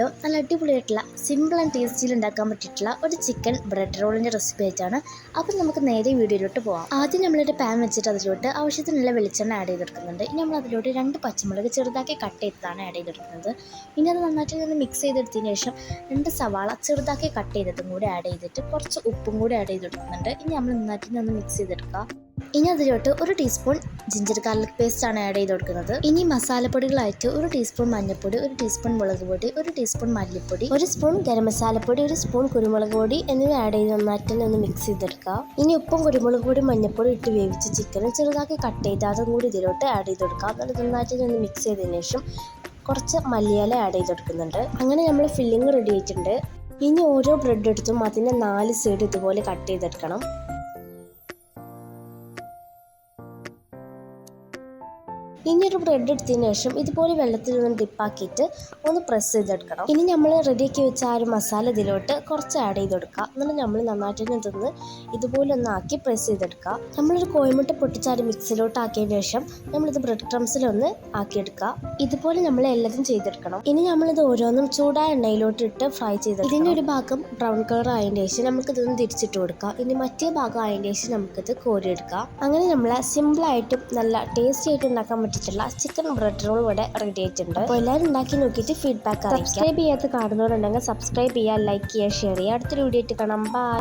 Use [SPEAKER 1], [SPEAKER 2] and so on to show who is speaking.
[SPEAKER 1] Video നല്ല അടിപൊളിയായിട്ടുള്ള simple and ടേസ്റ്റിയിൽ ഉണ്ടാക്കാൻ പറ്റിയിട്ടുള്ള ഒരു ചിക്കൻ ബ്രെഡ് റോളിൻ്റെ റെസിപ്പി ആയിട്ടാണ്. അപ്പോൾ നമുക്ക് നേരെ വീഡിയോയിലോട്ട് പോകാം. ആദ്യം നമ്മളൊരു പാൻ വെച്ചിട്ട് അതിലോട്ട് ആവശ്യത്തിനുള്ള വെളിച്ചെണ്ണ ആഡ് ചെയ്തെടുക്കുന്നുണ്ട്. ഇനി നമ്മൾ അതിലോട്ട് 2 പച്ചമുളക് ചെറുതാക്കി കട്ട് ചെയ്തിട്ടാണ് ആഡ് ചെയ്തെടുക്കുന്നത്. ഇനി അത് നന്നായിട്ട് മിക്സ് ചെയ്തെടുത്തതിന് ശേഷം 2 സവാള ചെറുതാക്കി കട്ട് ചെയ്തതും കൂടി ആഡ് ചെയ്തിട്ട് കുറച്ച് ഉപ്പും കൂടി ആഡ് ചെയ്തെടുക്കുന്നുണ്ട്. ഇനി നമ്മൾ നന്നായിട്ട് മിക്സ് ചെയ്തെടുക്കുക. ഇനി അതിലോട്ട് 1 ടീസ്പൂൺ ജിഞ്ചർ ഗാർലിക് പേസ്റ്റ് ആണ് ആഡ് ചെയ്ത് കൊടുക്കുന്നത്. ഇനി മസാലപ്പൊടികളായിട്ട് 1 ടീസ്പൂൺ മഞ്ഞൾപ്പൊടി, 1 ടീസ്പൂൺ മുളക് പൊടി, 1 ടീസ്പൂൺ മല്ലിപ്പൊടി, 1 സ്പൂൺ ഗരം മസാലപ്പൊടി, 1 സ്പൂൺ കുരുമുളക് പൊടി എന്നിവ ആഡ് ചെയ്ത് നന്നായിട്ട് മിക്സ് ചെയ്തെടുക്കുക. ഇനി ഉപ്പും കുരുമുളക് പൊടി മഞ്ഞൾപ്പൊടി ഇട്ട് വേവിച്ച ചിക്കനും ചെറുതാക്കി കട്ട് ചെയ്ത് അതും കൂടി ഇതിലോട്ട് ആഡ് ചെയ്ത് കൊടുക്കുക. എന്നിട്ട് നന്നായിട്ട് മിക്സ് ചെയ്തതിന് ശേഷം കുറച്ച് മല്ലിയില ആഡ് ചെയ്ത് കൊടുക്കുന്നുണ്ട്. അങ്ങനെ നമ്മൾ ഫില്ലിങ് റെഡി ആയിട്ടുണ്ട്. ഇനി ഓരോ ബ്രെഡ് എടുത്തും അതിൻ്റെ 4 സൈഡ് ഇതുപോലെ കട്ട് ചെയ്തെടുക്കണം. ഇനി ഒരു ബ്രെഡ് എടുത്തതിന് ശേഷം ഇതുപോലെ വെള്ളത്തിൽ ഡിപ്പാക്കിയിട്ട് ഒന്ന് പ്രസ് ചെയ്തെടുക്കണം. ഇനി നമ്മൾ റെഡിയാക്കി വെച്ച ആ ഒരു മസാല ഇതിലോട്ട് കുറച്ച് ആഡ് ചെയ്ത് കൊടുക്കുക. എന്നിട്ട് നമ്മൾ നന്നായിട്ട് ഇതുപോലെ ആക്കി പ്രസ് ചെയ്തെടുക്കുക. നമ്മളൊരു കോഴിമുട്ട പൊട്ടിച്ച ആ മിക്സിലോട്ട് ആക്കിയതിന് ശേഷം നമ്മളിത് ബ്രെഡ് ക്രംസിലൊന്ന് ആക്കിയെടുക്കുക. ഇതുപോലെ നമ്മൾ എല്ലാതും ചെയ്തെടുക്കണം. ഇനി നമ്മളിത് ഓരോന്നും ചൂടായ എണ്ണയിലോട്ട് ഇട്ട് ഫ്രൈ ചെയ്തെടുക്കുക. ഇതിൻ്റെ ഒരു ഭാഗം ബ്രൗൺ കളർ ആയതിന് ശേഷം നമുക്കിതൊന്ന് തിരിച്ചിട്ട് കൊടുക്കുക. ഇനി മറ്റേ ഭാഗം ആയതിന് ശേഷം നമുക്കിത് കോരിയെടുക്കുക. അങ്ങനെ നമ്മൾ സിമ്പിളായിട്ടും നല്ല ടേസ്റ്റി ആയിട്ട് ഉണ്ടാക്കാൻ പറ്റിയിട്ടുള്ള ചിക്കൻ ബ്രെഡ് റോൾ ഇവിടെ റെഡി ആയിട്ടുണ്ട്. അപ്പോൾ എല്ലാവരും ഉണ്ടാക്കി നോക്കിയിട്ട് ഫീഡ്ബാക്ക് അറിയിക്കുക. സബ്സ്ക്രൈബ് ചെയ്യാത്ത കാണുന്നവരുണ്ടെങ്കിൽ സബ്സ്ക്രൈബ് ചെയ്യുക, ലൈക്ക് ചെയ്യുക, ഷെയർ ചെയ്യുക. അടുത്തൊരു വീഡിയോ ആയിട്ട് കാണാം. ബൈ.